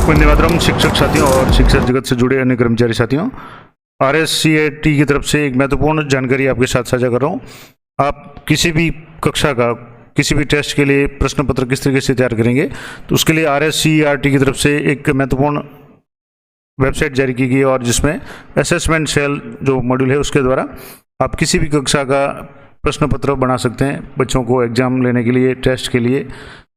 वंदे मातरम। शिक्षक साथियों और शिक्षा जगत से जुड़े अन्य कर्मचारी साथियों, RSCAT की तरफ से एक महत्वपूर्ण जानकारी आपके साथ साझा कर रहा हूँ। आप किसी भी कक्षा का किसी भी टेस्ट के लिए प्रश्न पत्र किस तरीके से तैयार करेंगे, तो उसके लिए RSCAT की तरफ से एक महत्वपूर्ण वेबसाइट जारी की गई है और जिसमें असेसमेंट सेल जो मॉड्यूल है उसके द्वारा आप किसी भी कक्षा का प्रश्न पत्र बना सकते हैं बच्चों को एग्जाम लेने के लिए, टेस्ट के लिए।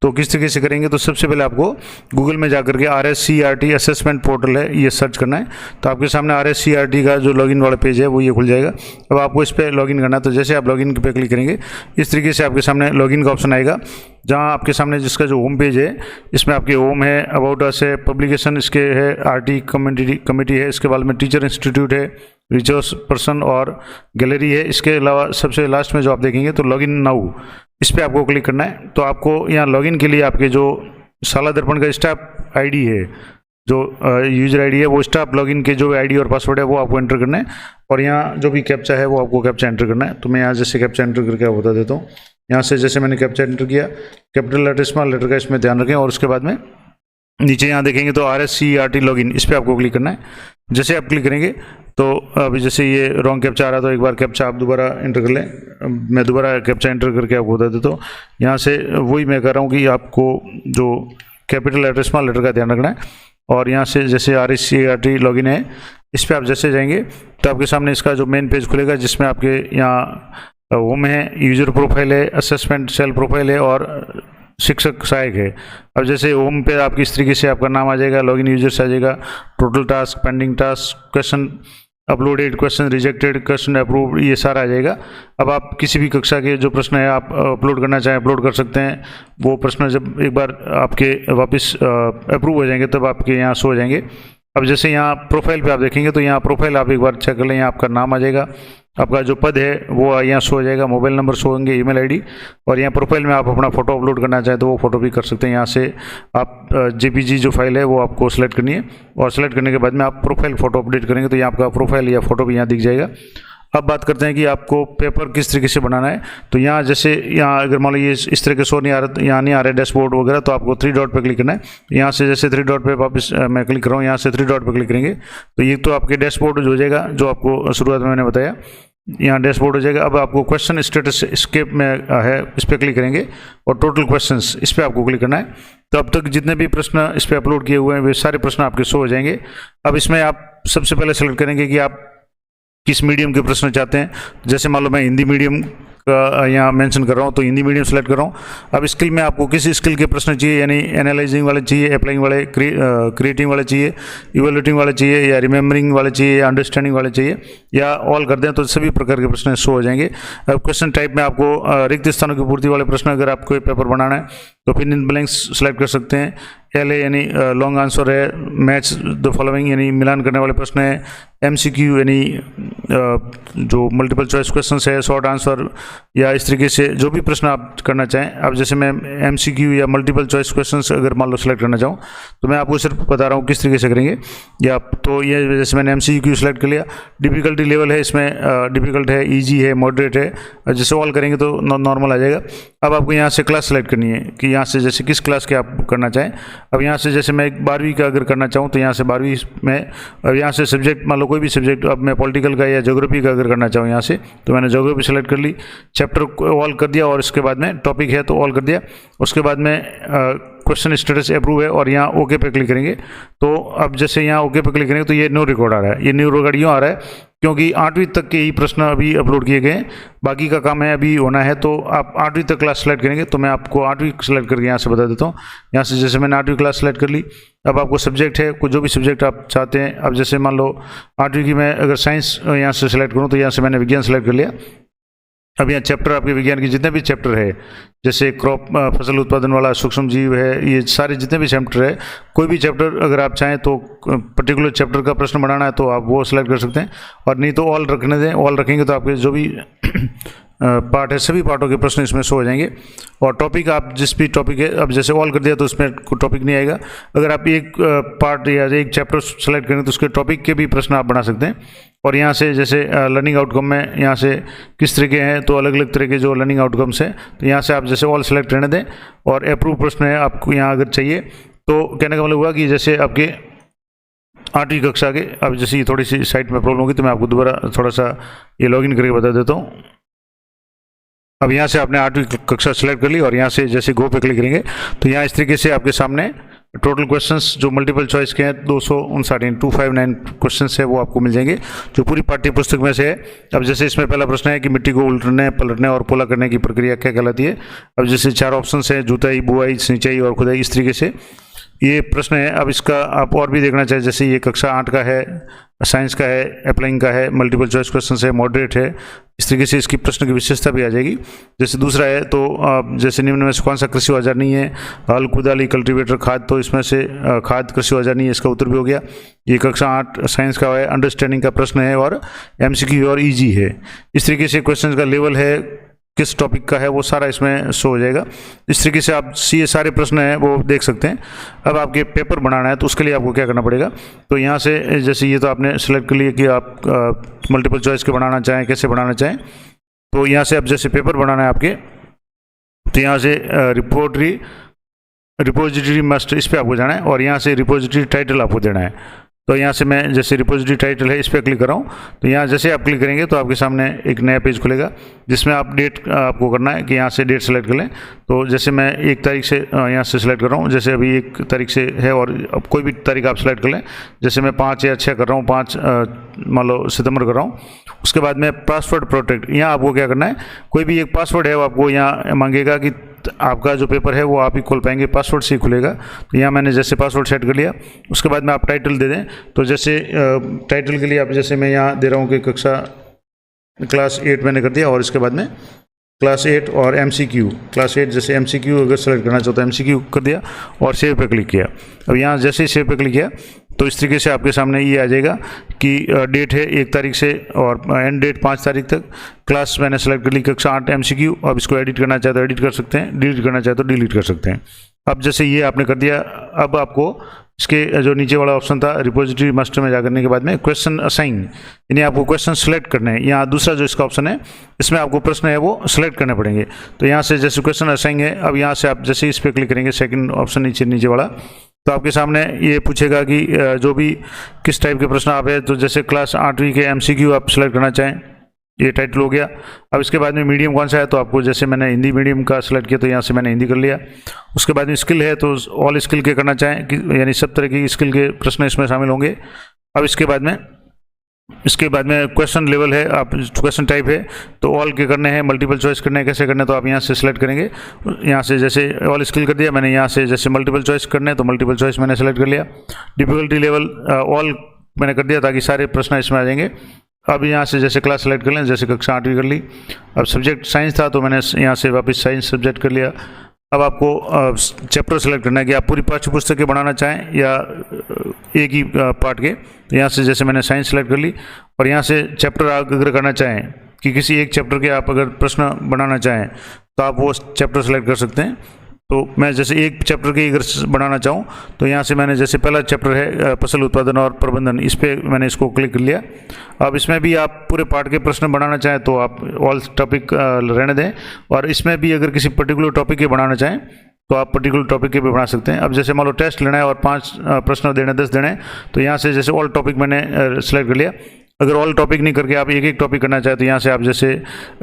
तो किस तरीके से करेंगे, तो सबसे पहले आपको गूगल में जाकर के RSCAT असेसमेंट पोर्टल है ये सर्च करना है। तो आपके सामने RSCAT का जो लॉगिन वाला पेज है वो ये खुल जाएगा। अब आपको इस पर लॉगिन करना है, तो जैसे आप लॉगिन पे क्लिक करेंगे इस तरीके से आपके सामने लॉगिन का ऑप्शन आएगा, जहां आपके सामने जिसका जो होम पेज है इसमें आपके होम है, अबाउट अस है, पब्लिकेशन इसके है, RT कमेटी है, इसके बाद में टीचर इंस्टीट्यूट है, रिसोर्स पर्सन और गैलरी है। इसके अलावा सबसे लास्ट में जो आप देखेंगे तो लॉगिन नाउ, इस पर आपको क्लिक करना है। तो आपको यहाँ लॉगिन के लिए आपके जो शाला दर्पण का स्टाफ आईडी है, जो यूजर आईडी है, वो स्टाफ लॉगिन के जो आईडी और पासवर्ड है वो आपको एंटर करना है और यहाँ जो भी कैप्चा है वो आपको कैप्चा एंटर करना है। तो मैं यहाँ जैसे कैप्चा एंटर करके आपको बता देता हूँ। यहाँ से जैसे मैंने कैप्चा एंटर किया, कैपिटल लेटर स्मॉल लेटर का इसमें ध्यान रखें और उसके बाद में नीचे यहाँ देखेंगे तो RSCAT लॉगिन, इस पर आपको क्लिक करना है। जैसे आप क्लिक करेंगे तो अभी जैसे ये रॉन्ग कैप्चा आ रहा, तो एक बार कैप्चा आप दोबारा एंटर कर लें। मैं दोबारा कैप्चा एंटर करके आपको बता देता हूँ। यहाँ से वही मैं कर रहा हूँ कि आपको जो कैपिटल लेटर स्मॉल लेटर का ध्यान रखना है और यहाँ से जैसे RSCAT लॉगिन है इस पर आप जैसे जाएंगे तो आपके सामने इसका जो मेन पेज खुलेगा, जिसमें आपके यहाँ होम है, यूजर प्रोफाइल है, असेसमेंट सेल प्रोफाइल है और शिक्षक सहायक है। अब जैसे होम पे आपकी इस तरीके से आपका नाम आ जाएगा, लॉगिन यूजर्स आ जाएगा, total task, pending task, question uploaded, question rejected, question approved, ये सारा आ जाएगा। अब आप किसी भी कक्षा के जो प्रश्न है आप अपलोड करना चाहें अपलोड कर सकते हैं। वो प्रश्न जब एक बार आपके वापस अप्रूव हो जाएंगे तब आपके यहाँ शो हो जाएंगे। अब जैसे यहाँ प्रोफाइल पे आप देखेंगे तो यहाँ प्रोफाइल आप एक बार चेक कर लें, यहाँ आपका नाम आ जाएगा, आपका जो पद है वो यहाँ शो हो जाएगा, मोबाइल नंबर शो होंगे, ईमेल आईडी, और यहाँ प्रोफाइल में आप अपना फ़ोटो अपलोड करना चाहें तो वो फ़ोटो भी कर सकते हैं। यहाँ से आप JPG जो फाइल है वो आपको सेलेक्ट करनी है और सेलेक्ट करने के बाद में आप प्रोफाइल फ़ोटो अपडेट करेंगे तो यहाँ आपका प्रोफाइल या फ़ोटो भी यहाँ दिख जाएगा। अब बात करते हैं कि आपको पेपर किस तरीके से बनाना है। तो यहाँ जैसे यहाँ अगर मान लो ये इस तरह के शो नहीं आ रहा, यहाँ नहीं आ रहा है डैशबोर्ड वगैरह, तो आपको 3 डॉट पे क्लिक करना है। यहाँ से जैसे 3 डॉट पे वापस मैं क्लिक कर रहा हूँ, यहाँ से 3 डॉट पे क्लिक करेंगे तो ये तो आपके डैशबोर्ड हो जाएगा जो आपको शुरुआत में मैंने बताया, यहाँ डैशबोर्ड हो जाएगा। अब आपको क्वेश्चन स्टेटस स्केप में है, इस पर क्लिक करेंगे और टोटल क्वेश्चंस, इस पर आपको क्लिक करना है। तो अब तक जितने भी प्रश्न इस पर अपलोड किए हुए हैं वे सारे प्रश्न आपके शो हो जाएंगे। अब इसमें आप सबसे पहले सेलेक्ट करेंगे कि आप किस मीडियम के प्रश्न चाहते हैं। जैसे मान लो मैं हिंदी मीडियम का यहाँ मेंशन कर रहा हूँ तो हिंदी मीडियम सेलेक्ट कर रहा हूँ। अब स्किल में आपको किस स्किल के प्रश्न चाहिए, यानी एनालाइजिंग वाले चाहिए, अप्लाइंग वाले, क्रिएटिंग वाले चाहिए, इवेल्युएटिंग वाले चाहिए, या रिमेंबरिंग वाले चाहिए, या अंडरस्टैंडिंग वाले चाहिए, या ऑल कर दें तो सभी प्रकार के प्रश्न शो हो जाएंगे। अब क्वेश्चन टाइप में आपको रिक्त स्थानों की पूर्ति वाले प्रश्न अगर आपको पेपर बनाना है तो फिर इन ब्लैंक्स सेलेक्ट कर सकते हैं। LA यानी लॉन्ग आंसर है, मैच द फॉलोइंग यानी मिलान करने वाले प्रश्न है, MCQ यानी जो मल्टीपल चॉइस क्वेश्चंस है, शॉर्ट आंसर, या इस तरीके से जो भी प्रश्न आप करना चाहें। अब जैसे मैं MCQ या मल्टीपल चॉइस क्वेश्चंस अगर मान लो सेलेक्ट करना चाहूँ तो मैं आपको सिर्फ बता रहा हूँ किस तरीके से करेंगे। या तो ये जैसे मैंने MCQ सेलेक्ट कर लिया, डिफ़िकल्टी लेवल है इसमें, डिफ़िकल्ट है, ईजी है, मॉडरेट है, जैसे ऑल करेंगे तो नॉर्मल आ जाएगा। अब आपको यहाँ से क्लास सेलेक्ट करनी है कि यहाँ से जैसे किस क्लास के आप करना चाहें। अब यहाँ से जैसे मैं 12वीं का अगर करना चाहूँ तो यहाँ से 12वीं में, अब यहाँ से सब्जेक्ट मान लो कोई भी सब्जेक्ट, अब मैं पॉलिटिकल का या ज्योग्राफी का अगर करना चाहूँ यहाँ से तो मैंने ज्योग्राफी सेलेक्ट कर ली, चैप्टर ऑल कर दिया और इसके बाद में टॉपिक है तो ऑल कर दिया। उसके बाद में क्वेश्चन स्टेटस अप्रूव है और यहाँ ओके पे क्लिक करेंगे। तो अब जैसे यहाँ ओके पे क्लिक करेंगे तो ये नो रिकॉर्ड आ रहा है। ये न्यू रिकॉर्ड यूँ आ रहा है क्योंकि 8वीं तक के ही प्रश्न अभी अपलोड किए गए हैं, बाकी का काम है अभी होना है। तो आप 8वीं तक क्लास सेलेक्ट करेंगे तो मैं आपको 8वीं सेलेक्ट करके यहाँ से बता देता हूँ। यहाँ से जैसे मैंने 8वीं क्लास सेलेक्ट कर ली। अब आपको सब्जेक्ट है कोई जो भी सब्जेक्ट आप चाहते हैं। अब जैसे मान लो 8वीं की मैं अगर साइंस यहाँ से सेलेक्ट करूँ तो यहाँ से मैंने विज्ञान सेलेक्ट कर लिया। अब यहाँ चैप्टर आपके विज्ञान के जितने भी चैप्टर है, जैसे क्रॉप फसल उत्पादन वाला, सूक्ष्म जीव है, ये सारे जितने भी चैप्टर है, कोई भी चैप्टर अगर आप चाहें तो पर्टिकुलर चैप्टर का प्रश्न बनाना है तो आप वो सिलेक्ट कर सकते हैं, और नहीं तो ऑल रखने दें। ऑल रखेंगे तो आपके जो भी पार्ट है सभी पार्टों के प्रश्न इसमें शो हो जाएंगे। और टॉपिक आप जिस भी टॉपिक है, अब जैसे ऑल कर दिया तो उसमें कोई टॉपिक नहीं आएगा। अगर आप एक पार्ट या एक चैप्टर सेलेक्ट करेंगे तो उसके टॉपिक के भी प्रश्न आप बना सकते हैं। और यहाँ से जैसे लर्निंग आउटकम में यहाँ से किस तरह के हैं तो अलग अलग तरह के जो लर्निंग आउटकम्स हैं तो यहाँ से आप जैसे ऑल सेलेक्ट रहने दें। और अप्रूव प्रश्न है आपको यहाँ अगर चाहिए तो कहने का मतलब हुआ कि जैसे आपके 8वीं कक्षा के, अब जैसे ये थोड़ी सी साइट में प्रॉब्लम होगी तो मैं आपको दोबारा थोड़ा सा ये लॉगिन करके बता देता हूँ। अब यहाँ से आपने 8वीं कक्षा सेलेक्ट कर ली और यहाँ से जैसे गो पे क्लिक करेंगे तो यहाँ इस तरीके से आपके सामने टोटल क्वेश्चंस जो मल्टीपल चॉइस के हैं 259 क्वेश्चंस है वो आपको मिल जाएंगे, जो पूरी पाठ्य पुस्तक में से है। अब जैसे इसमें पहला प्रश्न है कि मिट्टी को उलटने, पलटने और पोला करने की प्रक्रिया क्या कहलाती है। अब जैसे 4 ऑप्शन है, जुताई, बुआई, सिंचाई और खुदाई, इस तरीके से ये प्रश्न है। अब इसका आप और भी देखना चाहें, जैसे ये कक्षा 8 का है, साइंस का है, अप्लाइंग का है, मल्टीपल चॉइस क्वेश्चन है, मॉडरेट है, इस तरीके से इसकी प्रश्न की विशेषता भी आ जाएगी। जैसे दूसरा है तो जैसे निम्न में से कौन सा कृषि औजार नहीं है, हल, कुदाली, कल्टीवेटर, खाद, तो इसमें से खाद कृषि औजार नहीं है, इसका उत्तर भी हो गया। ये कक्षा 8 साइंस का है, अंडरस्टैंडिंग का प्रश्न है और MCQ और ईजी है। इस तरीके से क्वेश्चन का लेवल है, किस टॉपिक का है, वो सारा इसमें शो हो जाएगा। इस तरीके से आप ये सारे प्रश्न हैं वो देख सकते हैं। अब आपके पेपर बनाना है तो उसके लिए आपको क्या करना पड़ेगा, तो यहाँ से जैसे ये तो आपने सेलेक्ट कर लिया कि आप मल्टीपल चॉइस के बनाना चाहें, कैसे बनाना चाहें। तो यहाँ से अब जैसे पेपर बनाना है आपके, तो यहाँ से रिपोजिटरी मस्ट, इस पर आपको जाना है और यहाँ से रिपोजिटरी टाइटल आपको देना है। तो यहाँ से मैं जैसे रिपोजिटरी टाइटल है इस पर क्लिक कर रहा हूँ, तो यहाँ जैसे आप क्लिक करेंगे तो आपके सामने एक नया पेज खुलेगा जिसमें आप डेट आपको करना है कि यहाँ से डेट सेलेक्ट कर लें। तो जैसे मैं 1 तारीख से यहाँ से सिलेक्ट कर रहा हूँ, जैसे अभी 1 तारीख से है और अब कोई भी तारीख आप सेलेक्ट कर लें। जैसे मैं 5 या 6 कर रहा हूँ, 5 मान लो सितंबर कर रहा हूँ। उसके बाद में पासवर्ड प्रोटेक्ट, यहाँ आपको क्या करना है, कोई भी एक पासवर्ड है वो आपको यहाँ मांगेगा कि आपका जो पेपर है वो आप ही खोल पाएंगे, पासवर्ड से ही खुलेगा। तो यहाँ मैंने जैसे पासवर्ड सेट कर लिया। उसके बाद में आप टाइटल दे दें, तो जैसे टाइटल के लिए आप जैसे मैं यहाँ दे रहा हूँ कि कक्षा क्लास 8 मैंने कर दिया और इसके बाद में क्लास 8 और MCQ, क्लास 8 जैसे MCQ अगर सेलेक्ट करना चाहो तो MCQ कर दिया और सेव पे क्लिक किया। अब यहाँ जैसे ही सेव पे क्लिक किया तो इस तरीके से आपके सामने ये आ जाएगा कि डेट है 1 तारीख से और एंड डेट 5 तारीख तक। क्लास मैंने सेलेक्ट कर ली कक्षा 8 MCQ। अब इसको एडिट करना चाहे तो एडिट कर सकते हैं, डिलीट करना चाहे तो डिलीट कर सकते हैं। अब जैसे ये आपने कर दिया, अब आपको इसके जो नीचे वाला ऑप्शन था रिपोजिटरी मास्टर में जा करने के बाद में क्वेश्चन असाइन, यानी आपको क्वेश्चन सेलेक्ट करने हैं। यहाँ दूसरा जो इसका ऑप्शन है इसमें आपको प्रश्न है वो सेलेक्ट करने पड़ेंगे। तो यहाँ से जैसे क्वेश्चन असाइन है, अब यहाँ से आप जैसे इस पर क्लिक करेंगे, सेकंड ऑप्शन नीचे वाला, तो आपके सामने ये पूछेगा कि जो भी किस टाइप के प्रश्न आप है। तो जैसे क्लास 8वीं के MCQ आप सेलेक्ट करना चाहें, ये टाइटल हो गया। अब इसके बाद में मीडियम कौन सा है, तो आपको जैसे मैंने हिंदी मीडियम का सेलेक्ट किया तो यहाँ से मैंने हिंदी कर लिया। उसके बाद में स्किल है तो ऑल स्किल के करना चाहें कि यानी सब तरह की स्किल के प्रश्न इसमें शामिल होंगे। अब इसके बाद में क्वेश्चन लेवल है, आप क्वेश्चन टाइप है तो ऑल के करने हैं, मल्टीपल चॉइस करने हैं, कैसे करने हैं तो आप यहाँ से सिलेक्ट करेंगे। यहाँ से जैसे ऑल स्किल कर दिया मैंने, यहाँ से जैसे मल्टीपल चॉइस करने हैं तो मल्टीपल चॉइस मैंने सेलेक्ट कर लिया। डिफिकल्टी लेवल ऑल मैंने कर दिया ताकि सारे प्रश्न इसमें आ जाएंगे। अब यहाँ से जैसे क्लास सेलेक्ट कर लें, जैसे कक्षा 8वीं कर ली। अब सब्जेक्ट साइंस था तो मैंने यहाँ से वापस साइंस सब्जेक्ट कर लिया। अब आपको चैप्टर सेलेक्ट करना है कि आप पूरी पाठ्य पुस्तक के बनाना चाहें या एक ही पार्ट के। तो यहाँ से जैसे मैंने साइंस सेलेक्ट कर ली और यहाँ से चैप्टर अगर करना चाहें कि किसी एक चैप्टर के आप अगर प्रश्न बनाना चाहें तो आप वो चैप्टर सेलेक्ट कर सकते हैं। तो मैं जैसे एक चैप्टर की अगर बनाना चाहूँ तो यहाँ से मैंने जैसे पहला चैप्टर है फसल उत्पादन और प्रबंधन, इस पर मैंने इसको क्लिक कर लिया। अब इसमें भी आप पूरे पार्ट के प्रश्न बनाना चाहें तो आप ऑल टॉपिक रहने दें, और इसमें भी अगर किसी पर्टिकुलर टॉपिक के बनाना चाहें तो आप पर्टिकुलर टॉपिक के भी बना सकते हैं। अब जैसे मान लो टेस्ट लेना है और 5 प्रश्न देने 10 देने, तो यहाँ से जैसे ऑल टॉपिक मैंने सेलेक्ट कर लिया। अगर ऑल टॉपिक नहीं करके आप एक टॉपिक करना चाहें तो यहाँ से आप जैसे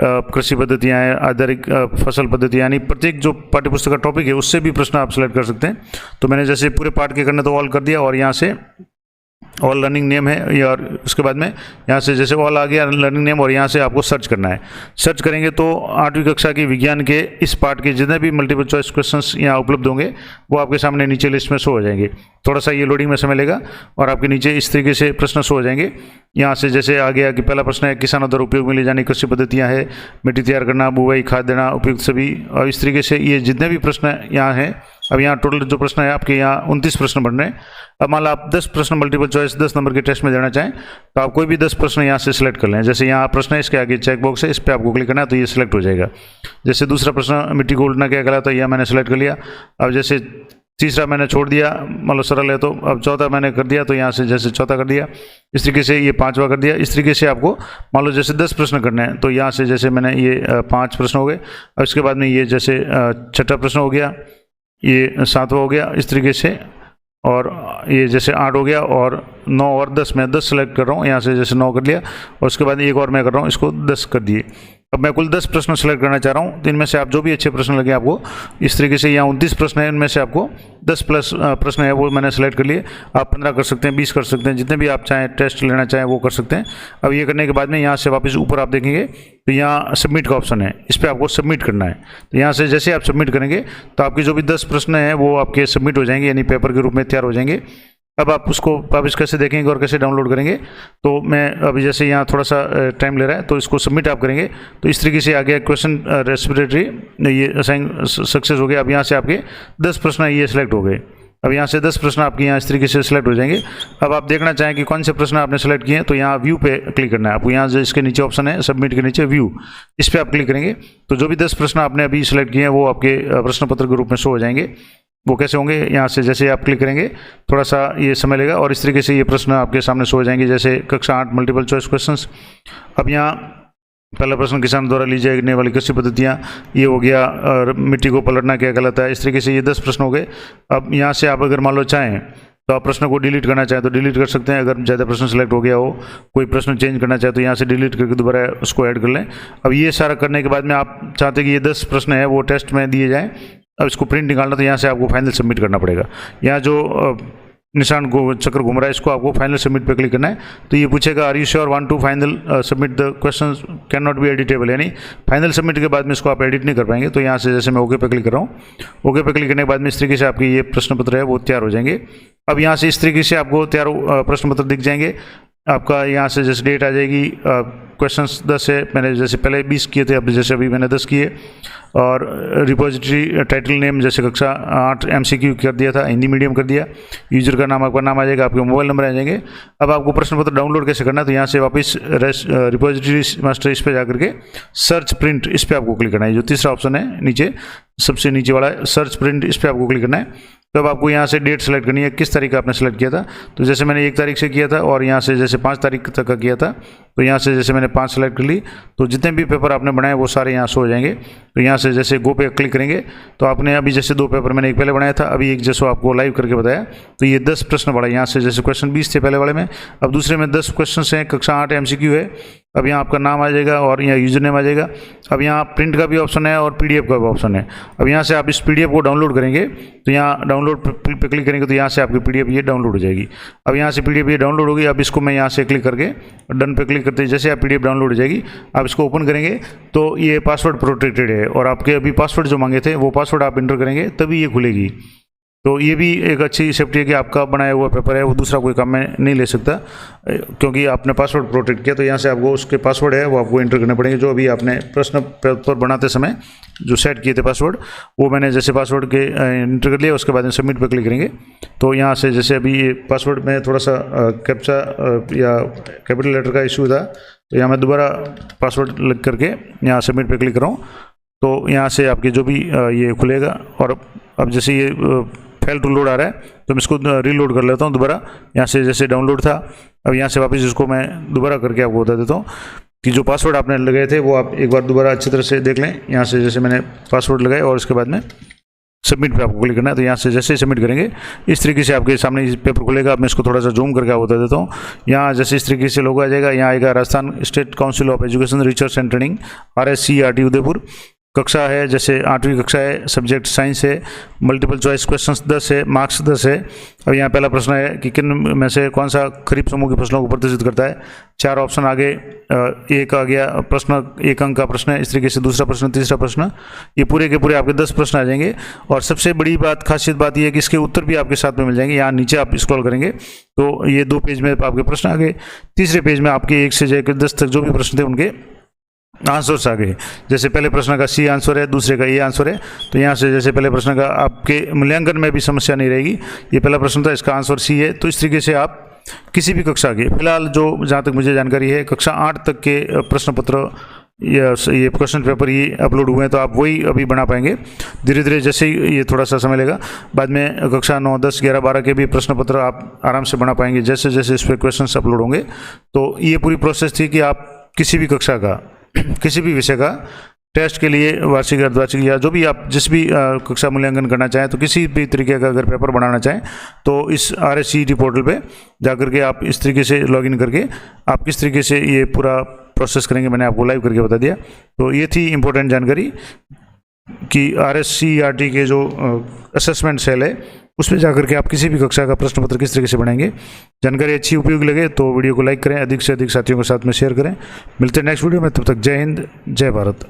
कृषि पद्धतियाँ हैं, आधारिक फसल पद्धति, यानी प्रत्येक जो पाठ्यपुस्तक का टॉपिक है उससे भी प्रश्न आप सेलेक्ट कर सकते हैं। तो मैंने जैसे पूरे पार्ट के करने तो ऑल कर दिया और यहाँ से ऑल लर्निंग नेम है, या उसके बाद में यहाँ से जैसे ऑल आ गया लर्निंग नेम, और यहाँ से आपको सर्च करना है। सर्च करेंगे तो 8वीं कक्षा की विज्ञान के इस पार्ट के जितने भी मल्टीपल चॉइस क्वेश्चंस यहाँ उपलब्ध होंगे वो आपके सामने नीचे लिस्ट में शो हो जाएंगे। थोड़ा सा ये लोडिंग में समय लेगा और आपके नीचे इस तरीके से प्रश्न शो हो जाएंगे। यहाँ से जैसे आ गया कि पहला प्रश्न है किसानों द्वारा उपयोग में ली जाने कृषि पद्धतियाँ है, मिट्टी तैयार करना, बुवाई, खाद देना, उपयुक्त सभी, और इस तरीके से ये जितने भी प्रश्न यहाँ हैं। अब यहाँ टोटल जो प्रश्न है आपके यहाँ 29 प्रश्न बन रहे हैं। अब मान लो आप 10 प्रश्न मल्टीपल चॉइस 10 नंबर के टेस्ट में देना चाहें तो आप कोई भी 10 प्रश्न यहाँ से सिलेक्ट कर लें। जैसे यहाँ प्रश्न है, इसके आगे चेक बॉक्स है, इस पर आपको क्लिक करना है तो ये सिलेक्ट हो जाएगा। जैसे दूसरा प्रश्न मिट्टी को उलटना क्या कहलाता है, यह मैंने सेलेक्ट कर लिया। अब जैसे तीसरा मैंने छोड़ दिया, मान लो सरल है, तो अब चौथा मैंने कर दिया तो यहाँ से जैसे चौथा कर दिया। इस तरीके से ये 5वां कर दिया। इस तरीके से आपको मान लो जैसे 10 प्रश्न करने हैं तो यहाँ से जैसे मैंने ये 5 प्रश्न हो गए। अब इसके बाद में ये जैसे छठा प्रश्न हो गया, ये 7वां हो गया। इस तरीके से और ये जैसे 8 हो गया, और 9 और 10, मैं 10 सेलेक्ट कर रहा हूँ यहाँ से, जैसे 9 कर लिया, और उसके बाद एक और मैं कर रहा हूँ, इसको 10 कर दिए। अब मैं कुल 10 प्रश्न सेलेक्ट करना चाह रहा हूँ, तो इनमें से आप जो भी अच्छे प्रश्न लगे आपको, इस तरीके से यहाँ 29 प्रश्न है, इनमें से आपको 10 प्लस प्रश्न है वो मैंने सेलेक्ट कर लिए। आप 15 कर सकते हैं, 20 कर सकते हैं, जितने भी आप चाहें टेस्ट लेना चाहें वो कर सकते हैं। अब ये करने के बाद में यहाँ से वापस ऊपर आप देखेंगे तो यहाँ सबमिट का ऑप्शन है, इस पर आपको सबमिट करना है। तो यहाँ से जैसे आप सबमिट करेंगे तो आपके जो भी 10 प्रश्न हैं वो आपके सबमिट हो जाएंगे, यानी पेपर के रूप में तैयार हो जाएंगे। अब आप उसको वापस कैसे देखेंगे और कैसे डाउनलोड करेंगे, तो मैं अभी जैसे यहाँ थोड़ा सा टाइम ले रहा है, तो इसको सबमिट आप करेंगे तो इस तरीके से आ गया क्वेश्चन रेस्पिरेटरी, ये असाइन सक्सेस हो गया। अब यहाँ से आपके 10 प्रश्न ये सिलेक्ट हो गए। अब यहाँ से 10 प्रश्न आपके यहाँ इस तरीके से सिलेक्ट हो जाएंगे। अब आप देखना चाहें कि कौन से प्रश्न आपने सेलेक्ट किए हैं, तो यहाँ व्यू पे क्लिक करना है आपको। यहाँ जो इसके नीचे ऑप्शन है सबमिट के नीचे व्यू, इस पर आप क्लिक करेंगे तो जो भी 10 प्रश्न आपने अभी सिलेक्ट किए हैं वो आपके प्रश्न पत्र के रूप में शो हो जाएंगे। वो कैसे होंगे, यहाँ से जैसे आप क्लिक करेंगे थोड़ा सा ये समय लेगा, और इस तरीके से ये प्रश्न आपके सामने शो हो जाएंगे, जैसे कक्षा 8 मल्टीपल चॉइस क्वेश्चंस। अब यहाँ पहला प्रश्न, किसान द्वारा ली जाने वाली कृषि पद्धतियाँ, ये हो गया, और मिट्टी को पलटना क्या कहलाता है। इस तरीके से ये 10 प्रश्न हो गए। अब यहाँ से आप अगर मान लो चाहें तो आप प्रश्न को डिलीट करना चाहें तो डिलीट कर सकते हैं, अगर ज़्यादा प्रश्न सेलेक्ट हो गया हो, कोई प्रश्न चेंज करना चाहे तो यहाँ से डिलीट करके दोबारा उसको ऐड कर लें। अब ये सारा करने के बाद में आप चाहते हैं कि ये 10 प्रश्न है वो टेस्ट में दिए जाएँ। अब इसको प्रिंट निकालना, तो यहाँ से आपको फाइनल सबमिट करना पड़ेगा। यहाँ जो निशान चक्र घूम रहा है इसको आपको फाइनल सबमिट पे क्लिक करना है। तो ये पूछेगा are you sure want to final submit the question can not be editable, यानी फाइनल सबमिट के बाद में इसको आप एडिट नहीं कर पाएंगे। तो यहाँ से जैसे मैं ओके पे क्लिक कर रहा हूँ, ओके पे क्लिक करने के बाद में इस तरीके से आपके ये प्रश्न पत्र है वो तैयार हो जाएंगे। अब यहाँ से इस तरीके से आपको तैयार प्रश्न पत्र दिख जाएंगे। आपका यहाँ से जैसे डेट आ जाएगी, क्वेश्चंस 10 है, मैंने जैसे पहले 20 किए थे, अब जैसे अभी मैंने 10 किए, और रिपोजिटरी टाइटल नेम जैसे कक्षा 8 MCQ कर दिया था, हिंदी मीडियम कर दिया। यूजर का नाम आपका नाम आ जाएगा, आपके मोबाइल नंबर आ जाएंगे। अब आपको प्रश्न पत्र डाउनलोड कैसे करना है, तो यहाँ से वापस रिपोजिटरी मास्टर इस पर जाकर के सर्च प्रिंट, इस पर आपको क्लिक करना है। जो तीसरा ऑप्शन है नीचे, सबसे नीचे वाला है सर्च प्रिंट, इस पर आपको क्लिक करना है। तो अब आपको यहाँ से डेट सेलेक्ट करनी है, किस तारीख का आपने सेलेक्ट किया था। तो जैसे मैंने 1 तारीख से किया था, और यहाँ से जैसे 5 तारीख तक का किया था, तो यहाँ से जैसे मैंने 5 सेलेक्ट कर ली, तो जितने भी पेपर आपने बनाए वो सारे यहाँ शो हो जाएंगे। तो यहाँ से जैसे गो पे क्लिक करेंगे तो आपने अभी जैसे 2 पेपर मैंने एक पहले बनाया था, अभी एक जैसे आपको लाइव करके बताया, तो ये 10 प्रश्न बढ़ा। यहाँ से जैसे क्वेश्चन 20 थे पहले वाले में, अब दूसरे में 10 क्वेश्चन हैं, कक्षा 8 MCQ है। अब यहाँ आपका नाम आ जाएगा और यहाँ यूजर नेम आ जाएगा। अब यहाँ प्रिंट का भी ऑप्शन है और PDF का भी ऑप्शन है। अब यहाँ से आप इस PDF को डाउनलोड करेंगे, तो यहाँ डाउनलोड पे क्लिक करेंगे तो यहाँ से आपकी PDF ये डाउनलोड हो जाएगी। अब यहाँ से PDF ये डाउनलोड होगी। अब इसको मैं यहाँ से क्लिक करके डन पे क्लिक करते ही जैसे आप PDF डाउनलोड हो जाएगी, आप इसको ओपन करेंगे तो ये पासवर्ड प्रोटेक्टेड है, और आपके अभी पासवर्ड जो मांगे थे वो पासवर्ड आप इंटर करेंगे तभी ये खुलेगी। तो ये भी एक अच्छी सेफ्टी है कि आपका बनाया हुआ पेपर है वो दूसरा कोई काम में नहीं ले सकता, क्योंकि आपने पासवर्ड प्रोटेक्ट किया। तो यहाँ से आपको उसके पासवर्ड है वो आपको इंटर करने पड़ेंगे, जो अभी आपने प्रश्न पेपर बनाते समय जो सेट किए थे पासवर्ड, वो मैंने जैसे पासवर्ड के इंटर कर लिया। उसके बाद में सबमिट पर क्लिक करेंगे तो यहाँ से जैसे अभी ये पासवर्ड में थोड़ा सा कैप्चा या कैपिटल लेटर का इशू था, तो यहाँ मैं दोबारा पासवर्ड लग करके यहाँ सबमिट पर क्लिक कर रहा हूँ। तो यहाँ से आपके जो भी ये खुलेगा, और अब जैसे ये फेल टू लोड आ रहा है तो मैं इसको रीलोड कर लेता हूँ दोबारा। यहाँ से जैसे डाउनलोड था, अब यहाँ से वापस इसको मैं दोबारा करके आपको बता देता हूँ कि जो पासवर्ड आपने लगाए थे वो आप एक बार दोबारा अच्छी तरह से देख लें। यहाँ से जैसे मैंने पासवर्ड लगाए और उसके बाद में सबमिट पे आपको क्लिक करना है। तो यहाँ से जैसे ही सबमिट करेंगे इस तरीके से आपके सामने पेपर खुलेगा। अब मैं इसको थोड़ा सा जूम करके आपको बता देता हूँ। यहाँ जैसे इस तरीके से लोगो आ जाएगा, यहाँ आएगा Rajasthan state council of education research and training RSCERT Udaipur. कक्षा है जैसे 8वीं कक्षा है, सब्जेक्ट साइंस है, मल्टीपल चॉइस क्वेश्चंस 10 है, मार्क्स 10 है। अब यहाँ पहला प्रश्न है कि किन में से कौन सा खरीफ समूह की फसलों को प्रदर्शित करता है। 4 ऑप्शन आगे, एक आ गया प्रश्न, 1 अंक का प्रश्न है। इस तरीके से दूसरा प्रश्न, तीसरा प्रश्न, ये पूरे के पूरे आपके 10 प्रश्न आ जाएंगे। और सबसे बड़ी बात, खासियत बात ये है कि इसके उत्तर भी आपके साथ में मिल जाएंगे। यहाँ नीचे आप स्क्रॉल करेंगे तो ये 2 पेज में आपके प्रश्न आ गए। तीसरे पेज में आपके 1 से लेकर 10 तक जो भी प्रश्न थे उनके आंसर्स आ गए। जैसे पहले प्रश्न का C आंसर है, दूसरे का A आंसर है। तो यहाँ से जैसे पहले प्रश्न का आपके मूल्यांकन में भी समस्या नहीं रहेगी। ये पहला प्रश्न था, इसका आंसर C है। तो इस तरीके से आप किसी भी कक्षा के, फिलहाल जो जहाँ तक मुझे जानकारी है कक्षा 8 तक के प्रश्न पत्र ये क्वेश्चन पेपर ये अपलोड हुए हैं, तो आप वही अभी बना पाएंगे। धीरे धीरे जैसे ही ये थोड़ा सा समय लेगा, बाद में कक्षा 9, 10, 11, 12 के भी प्रश्न पत्र आप आराम से बना पाएंगे जैसे जैसे इस पर क्वेश्चन अपलोड होंगे। तो ये पूरी प्रोसेस थी कि आप किसी भी कक्षा का, किसी भी विषय का टेस्ट के लिए वार्षिक अर्धवार्षिक या जो भी आप जिस भी कक्षा मूल्यांकन करना चाहें, तो किसी भी तरीके का अगर पेपर बनाना चाहें तो इस RSCET पोर्टल पे जाकर के आप इस तरीके से लॉगिन करके आप किस तरीके से ये पूरा प्रोसेस करेंगे, मैंने आपको लाइव करके बता दिया। तो ये थी इम्पोर्टेंट जानकारी कि RSCERT के जो असेसमेंट सेल है उसमें जाकर के आप किसी भी कक्षा का प्रश्न पत्र किस तरीके से बनाएंगे। जानकारी अच्छी उपयोगी लगे तो वीडियो को लाइक करें, अधिक से अधिक साथियों के साथ में शेयर करें। मिलते हैं नेक्स्ट वीडियो में, तब तक जय हिंद, जय भारत।